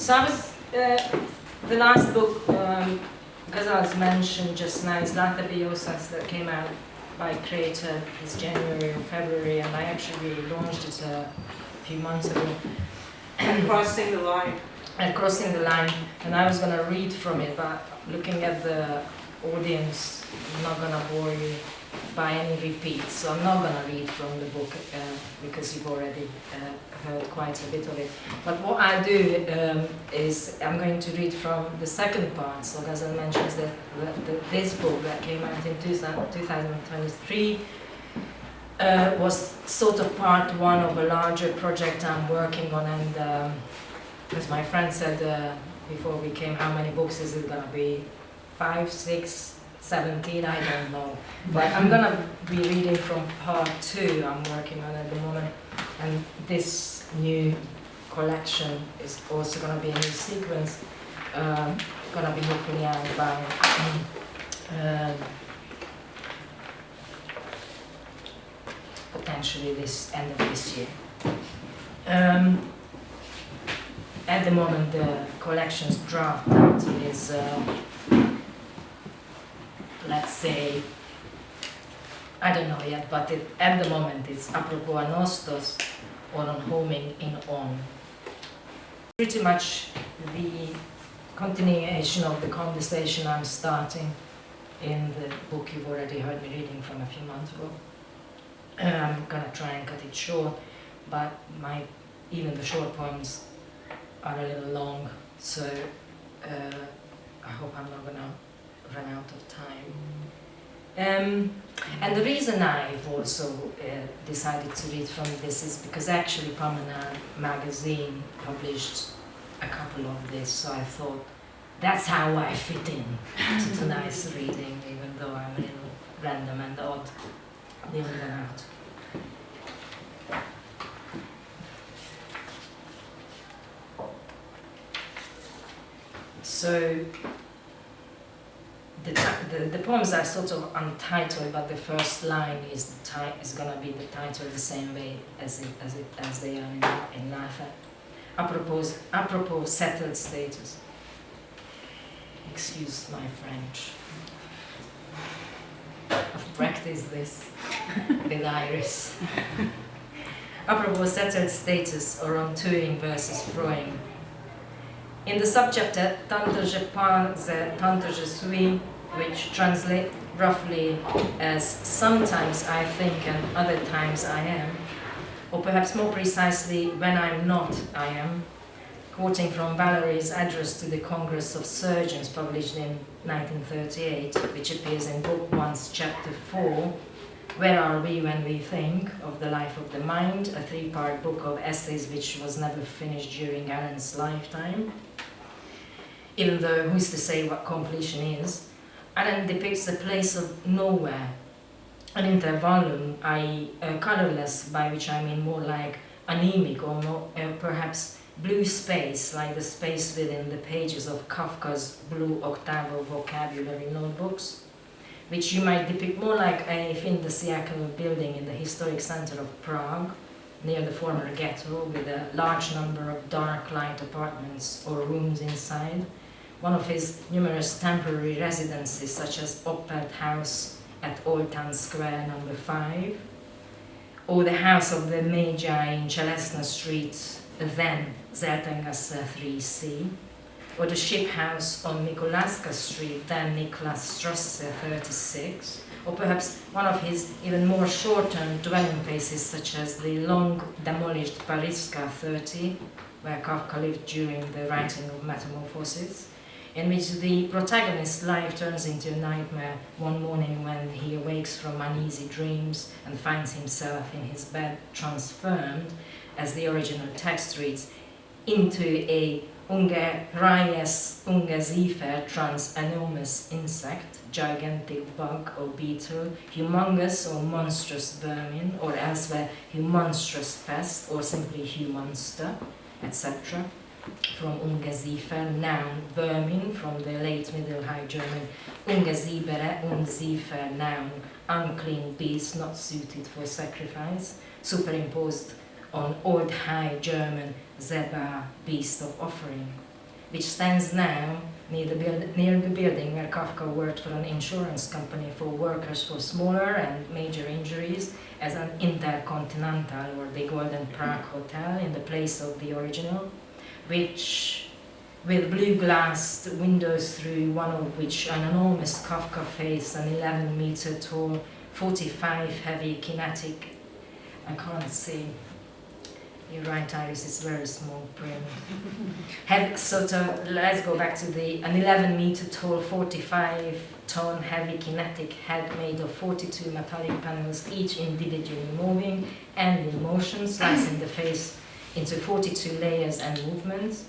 So I was, the last book, Ghazal's mentioned just now, is Lata Biosas, that came out by Creator this January or February, and I actually launched it a few months ago. And Crossing the Line. And Crossing the Line, and I was going to read from it, but looking at the audience, I'm not going to bore you by any repeats, so I'm not going to read from the book because you've already heard quite a bit of it. But what I do is I'm going to read from the second part. So Ghazal mentions that this book that came out in 2023 was sort of part one of a larger project I'm working on, and as my friend said before we came, how many books is it going to be? 5, 6, 17, I don't know. But I'm going to be reading from part 2 I'm working on at the moment. And this new collection is also going to be a new sequence, going to be hopefully out by potentially this end of this year. At the moment the collection's draft title is let's say, I don't know yet, but at the moment it's apropos anostos or on homing in on. Pretty much the continuation of the conversation I'm starting in the book you've already heard me reading from a few months ago. I'm gonna try and cut it short, but even the short poems are a little long, so I hope I'm not gonna run out of time. And the reason I've also decided to read from this is because actually Pamenar magazine published a couple of this, so I thought that's how I fit in to tonight's reading, even though I'm a little random and odd the in and out. So the poems are sort of untitled, but the first line is going to be the title the same way as they are in Latha. Apropos settled status. Excuse my French. I've practiced this with Iris. Apropos settled status, or on touring versus throwing. In the subchapter Tantôt je pense, tantôt je suis, which translate roughly as sometimes I think and other times I am, or perhaps more precisely, when I'm not, I am, quoting from Valerie's address to the Congress of Surgeons published in 1938, which appears in Book 1's Chapter 4, Where Are We When We Think, of the Life of the Mind, a 3-part book of essays which was never finished during Alan's lifetime. Even though who's to say what completion is, Alan depicts a place of nowhere, an intervallum, i.e. colorless, by which I mean more like anemic or more, perhaps blue space, like the space within the pages of Kafka's Blue Octavo vocabulary notebooks, which you might depict more like a fin de siècle building in the historic center of Prague, near the former ghetto, with a large number of dark light apartments or rooms inside, one of his numerous temporary residences, such as Oppert House at Old Town Square No. 5, or the House of the Magi in Chelesna Street, then Zeltengasse 3C, or the Ship House on Nikolaska Street, then Niklasstrasse 36, or perhaps one of his even more short-term dwelling places, such as the long-demolished Pariska 30, where Kafka lived during the writing of Metamorphoses, in which the protagonist's life turns into a nightmare one morning when he awakes from uneasy dreams and finds himself in his bed transformed, as the original text reads, into a unge raies ungeziefer trans enormous insect, gigantic bug or beetle, humongous or monstrous vermin, or elsewhere humonstrous pest, or simply humonster, etc. From ungeziefer, noun, vermin, from the late Middle High German ungeziebere, unziefer, noun, unclean beast not suited for sacrifice, superimposed on Old High German Zeba, beast of offering. which stands now near the building where Kafka worked for an insurance company for workers for smaller and major injuries as an Intercontinental or the Golden Prague Hotel in the place of the original, which with blue glass windows through one of which an enormous Kafka face, an 11-meter tall, 45 heavy kinetic. I can't see. You're right, Iris, it's very small print. Let's go back to an 11-meter tall, 45-ton heavy kinetic head made of 42 metallic panels, each individually moving and in motion, slicing the face into 42 layers and movements.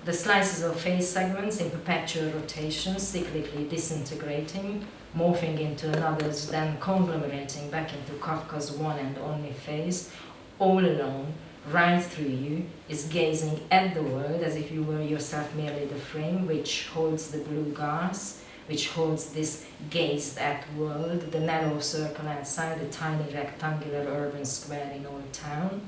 The slices of face segments in perpetual rotation, cyclically disintegrating, morphing into another's, then conglomerating back into Kafka's one and only face, all alone, right through you, is gazing at the world as if you were yourself merely the frame which holds the blue glass, which holds this gazed at world, the narrow circle outside the tiny rectangular urban square in Old Town,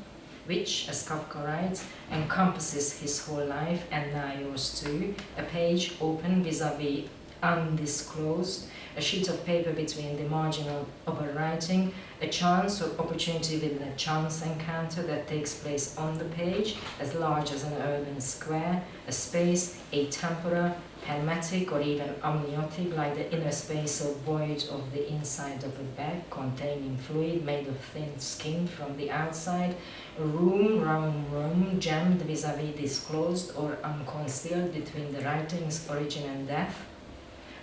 which, as Kafka writes, encompasses his whole life, and now yours too, a page open vis-à-vis undisclosed, a sheet of paper between the margin of a writing, a chance or opportunity within a chance encounter that takes place on the page, as large as an urban square, a space, atemporal, hermetic or even amniotic, like the inner space or void of the inside of a bag containing fluid made of thin skin from the outside, a room, round room, jammed vis-à-vis disclosed or unconcealed between the writing's origin and death,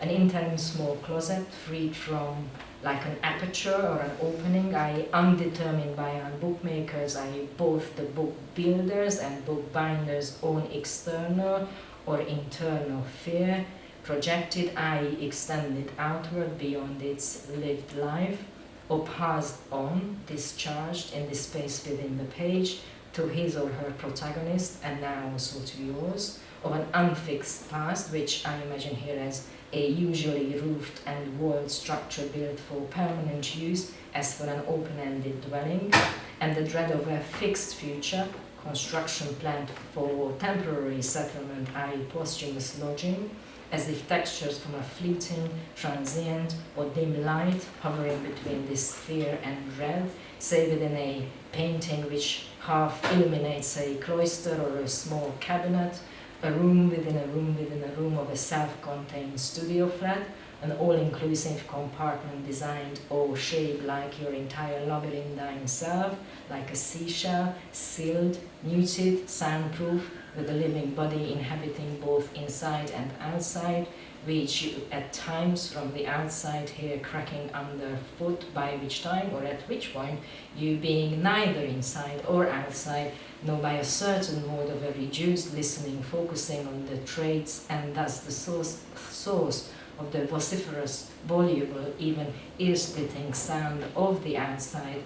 an interim small closet freed from like an aperture or an opening, i.e. undetermined by our bookmakers, i.e. both the book builders and book binders' own external or internal fear, projected, i.e. extended outward beyond its lived life, or passed on, discharged in the space within the page, to his or her protagonist, and now also to yours, of an unfixed past, which I imagine here as a usually roofed and walled structure built for permanent use, as for an open-ended dwelling, and the dread of a fixed future, construction planned for temporary settlement, i.e. posthumous lodging, as if textures from a fleeting, transient, or dim light hovering between this fear and dread, say within a painting which half illuminates a cloister or a small cabinet, a room within a room within a room of a self-contained studio flat, an all-inclusive compartment designed or shaped like your entire labyrinthine self, like a seashell, sealed, muted, soundproof, with a living body inhabiting both inside and outside, which you at times from the outside hear cracking underfoot, by which time or at which point you, being neither inside or outside, know by a certain mode of a reduced listening focusing on the traits and thus the source of the vociferous, voluble, even ear-splitting sound of the outside,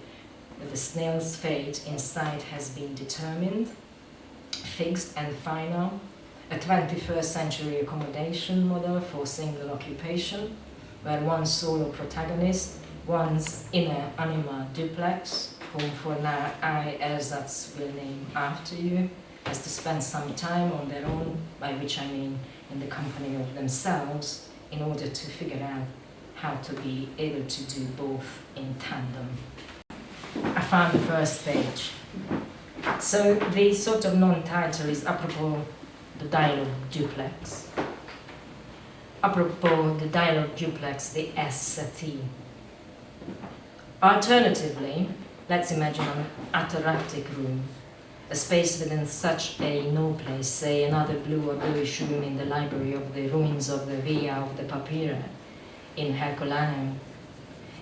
the snail's fate inside has been determined, fixed and final, a 21st century accommodation model for single occupation, where one solo protagonist, one's inner anima duplex, whom for now I, ersatz, will name after you, has to spend some time on their own, by which I mean in the company of themselves, in order to figure out how to be able to do both in tandem. I found the first page. So the sort of non-title is apropos the dialogue duplex. Apropos the dialogue duplex, the S-T. Alternatively, let's imagine an ataraxic room, a space within such a no place, say another blue or bluish room in the library of the ruins of the Via of the Papyri in Herculaneum.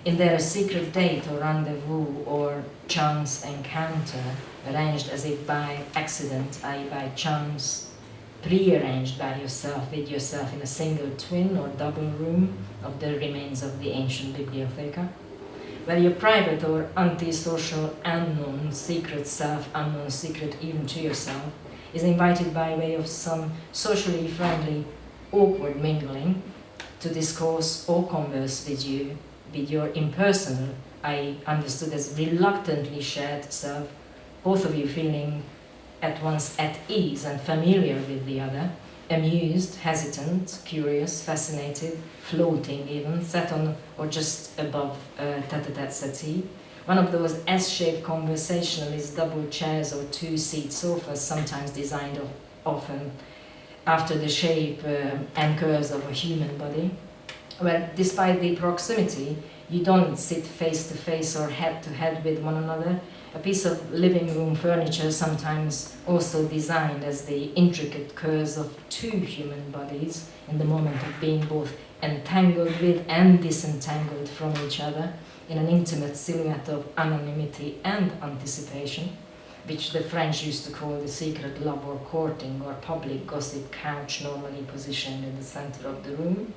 In there a secret date or rendezvous or chance encounter, arranged as if by accident, i.e. by chance, pre-arranged by yourself, with yourself in a single twin or double room of the remains of the ancient bibliotheca, where your private or antisocial, unknown, secret self, unknown secret even to yourself, is invited by way of some socially friendly, awkward mingling to discourse or converse with you, with your impersonal, I understood as reluctantly shared self, both of you feeling at once at ease and familiar with the other, amused, hesitant, curious, fascinated, floating even, sat on or just above a tete-a-tete settee. One of those S-shaped conversationalist double chairs or two-seat sofas, sometimes designed often after the shape and curves of a human body, where despite the proximity, you don't sit face to face or head to head with one another. A piece of living room furniture, sometimes also designed as the intricate curves of two human bodies in the moment of being both entangled with and disentangled from each other in an intimate silhouette of anonymity and anticipation, which the French used to call the secret love or courting or public gossip couch, normally positioned in the center of the room,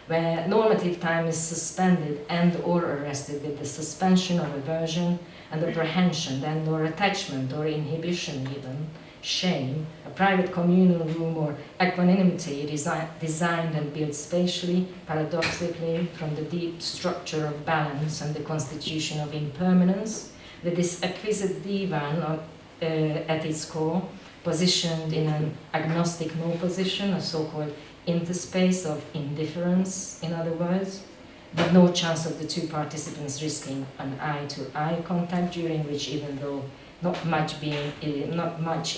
where normative time is suspended and or arrested with the suspension of aversion and apprehension and or attachment or inhibition even, shame, a private communal room or equanimity designed and built spatially, paradoxically, from the deep structure of balance and the constitution of impermanence, with this exquisite divan at its core, positioned in an agnostic no position, a so-called interspace of indifference, in other words, but no chance of the two participants risking an eye-to-eye contact, during which, even though not much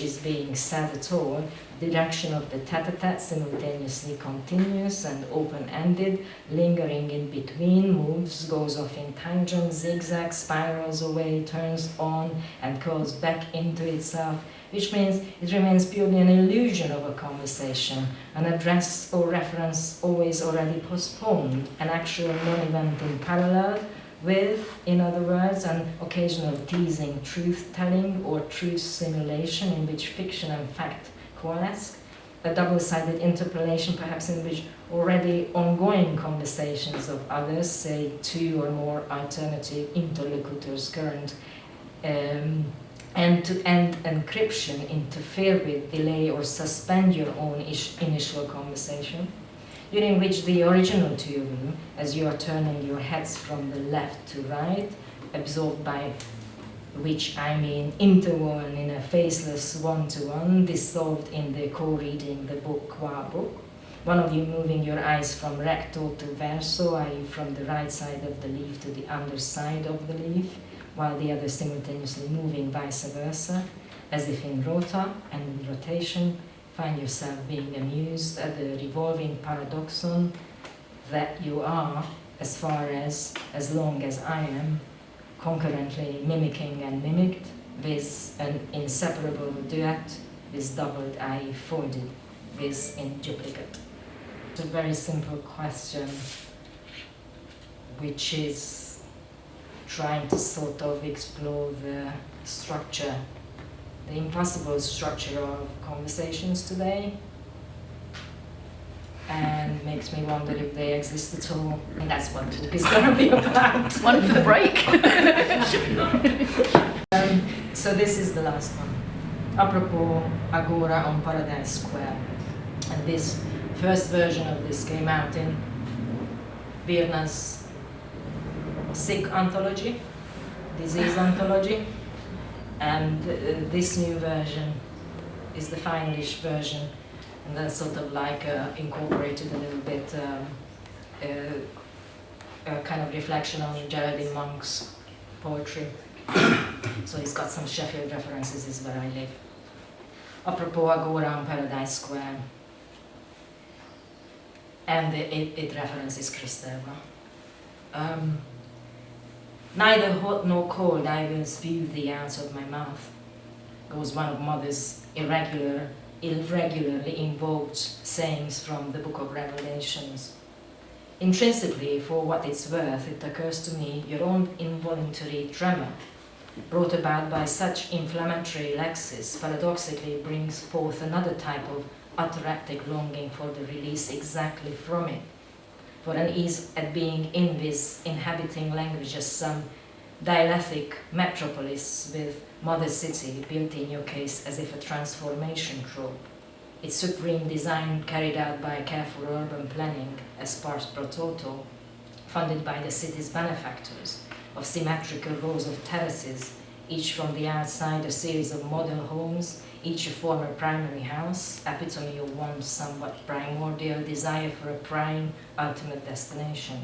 is being said at all, the direction of the tete-a-tete simultaneously continuous and open-ended, lingering in between, moves, goes off in tangents, zigzags, spirals away, turns on, and curls back into itself, which means it remains purely an illusion of a conversation, an address or reference always already postponed, an actual non-event in parallel, with, in other words, an occasional teasing truth-telling or truth simulation in which fiction and fact coalesce, a double-sided interpolation perhaps in which already ongoing conversations of others, say two or more alternative interlocutors' current end-to-end encryption interfere with, delay or suspend your own initial conversation, during which the original two of you, as you are turning your heads from the left to right, absorbed by which I mean interwoven in a faceless one-to-one, dissolved in the co-reading the book qua book, one of you moving your eyes from recto to verso, i.e. from the right side of the leaf to the underside of the leaf, while the other simultaneously moving vice versa, as if in rota and in rotation, find yourself being amused at the revolving paradoxon that you are, as long as I am, concurrently mimicking and mimicked, with an inseparable duet, with doubled, i.e. folded, with in duplicate. It's a very simple question, which is trying to sort of explore the structure, the impossible structure of conversations today, and makes me wonder if they exist at all. And that's what the book is going to be about. One for the break. So this is the last one. Apropos Agora on Paradise Square. And this first version of this came out in Virna's sick anthology, disease anthology. And this new version is the finalish version, and that's sort of like incorporated a little bit a kind of reflection on Geraldine Monk's poetry. So it's got some Sheffield references, is where I live. Apropos Agora on Paradise Square. And it references Kristeva. Neither hot nor cold I will spew thee out of my mouth, goes one of Mother's irregularly invoked sayings from the Book of Revelations. Intrinsically, for what it's worth, it occurs to me your own involuntary tremor, brought about by such inflammatory lexis, paradoxically brings forth another type of ataraxic longing for the release exactly from it, for an ease at being in this inhabiting language as some dialectic metropolis with mother city built in your case as if a transformation trope, its supreme design carried out by careful urban planning as pars pro toto, funded by the city's benefactors, of symmetrical rows of terraces, each from the outside a series of model homes, each a former primary house, epitome of one's somewhat primordial desire for a prime ultimate destination.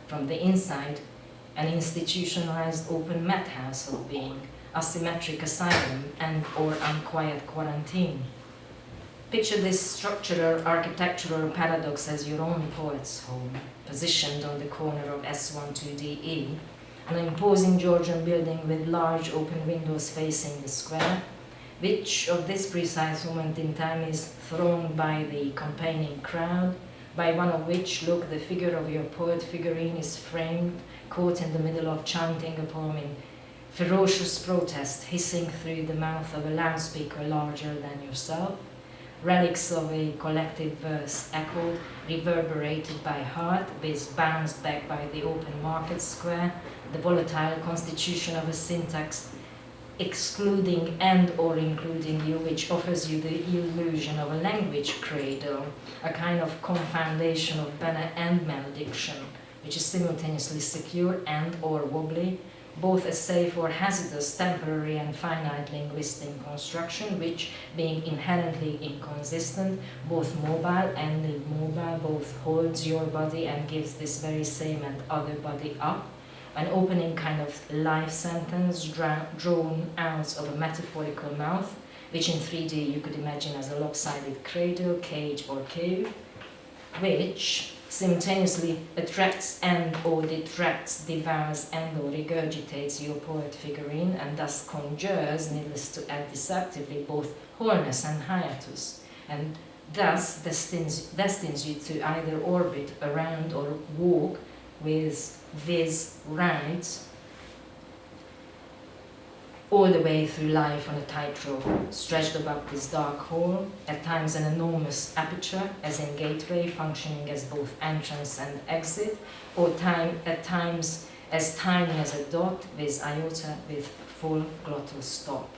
From the inside, an institutionalized open madhouse of being, asymmetric asylum and or unquiet quarantine. Picture this structural architectural paradox as your own poet's home, positioned on the corner of S12DE, an imposing Georgian building with large open windows facing the square, which of this precise moment in time is thronged by the campaigning crowd, by one of which, look, the figure of your poet figurine is framed, caught in the middle of chanting a poem in ferocious protest, hissing through the mouth of a loudspeaker larger than yourself. Relics of a collective verse echoed, reverberated by heart, biz bounced back by the open market square, the volatile constitution of a syntax excluding and or including you, which offers you the illusion of a language cradle, a kind of confoundation of banner and malediction, which is simultaneously secure and or wobbly, both a safe or hazardous temporary and finite linguistic construction, which, being inherently inconsistent, both mobile and immobile, both holds your body and gives this very same and other body up, an opening kind of life sentence drawn out of a metaphorical mouth, which in 3D you could imagine as a lopsided cradle, cage, or cave, which simultaneously attracts and or detracts, devours and or regurgitates your poet figurine, and thus conjures, needless to add deceptively, both wholeness and hiatus, and thus destines you to either orbit around or walk with this right all the way through life on a tightrope, stretched above this dark hole, at times an enormous aperture, as in gateway, functioning as both entrance and exit, or at times as tiny as a dot with iota with full glottal stop.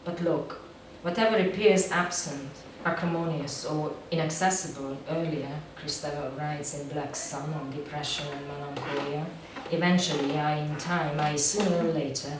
But look, whatever appears absent, acrimonious or inaccessible earlier, Christopher writes in Black Sun on depression and melancholia, eventually, in time, sooner or later,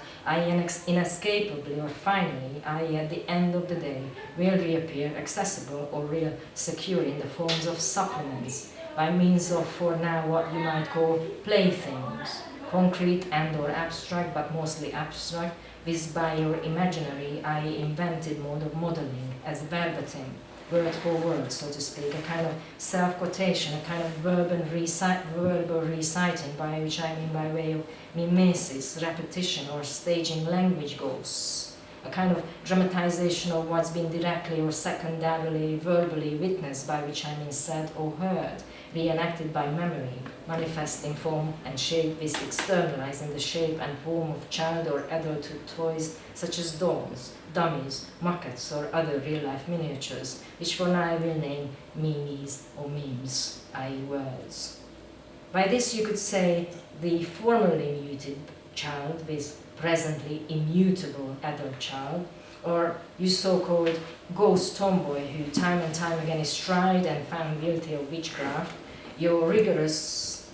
inescapably or finally, at the end of the day, will reappear accessible or real secure in the forms of supplements, by means of, for now, what you might call playthings, concrete and or abstract, but mostly abstract, with by your imaginary, invented mode of modeling, as verbatim, word for word, so to speak, a kind of self-quotation, a kind of verbal reciting, by which I mean by way of mimesis, repetition, or staging language ghosts, a kind of dramatization of what's been directly or secondarily verbally witnessed, by which I mean said or heard, reenacted by memory, manifest in form and shape, with externalized in the shape and form of child or adulthood toys such as dolls, dummies, maquettes, or other real-life miniatures, which for now I will name memes or memes, i.e. words. By this you could say the formerly muted child with presently immutable adult child, or you so-called ghost tomboy who time and time again is tried and found guilty of witchcraft, your rigorous,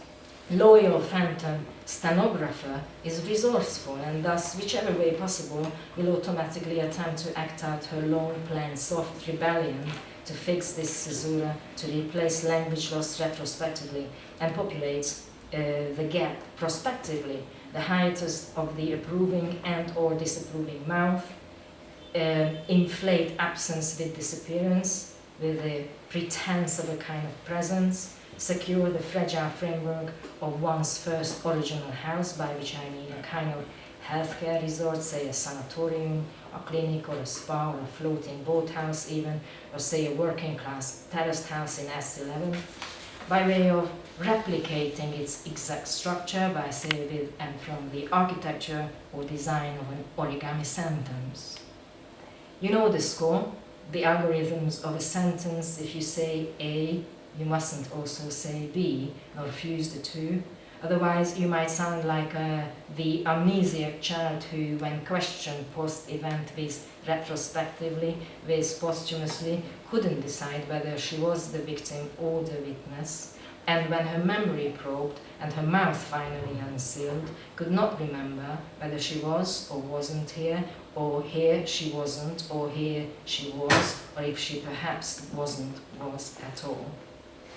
loyal phantom stenographer is resourceful and thus, whichever way possible, will automatically attempt to act out her long-planned soft rebellion to fix this caesura, to replace language lost retrospectively, and populates the gap prospectively, the hiatus of the approving and or disapproving mouth, inflate absence with disappearance, with the pretense of a kind of presence, secure the fragile framework of one's first original house, by which I mean a kind of healthcare resort, say a sanatorium, a clinic or a spa or a floating boathouse even, or say a working class terraced house in S11, by way of replicating its exact structure by, say, with and from the architecture or design of an origami sentence. You know the score, the algorithms of a sentence. If you say A, you mustn't also say B, nor fuse the two. Otherwise, you might sound like the amnesiac child who, when questioned post-event with retrospectively, with posthumously, couldn't decide whether she was the victim or the witness, and when her memory probed and her mouth finally unsealed, could not remember whether she was or wasn't here, or here she wasn't, or here she was, or if she perhaps wasn't, was at all.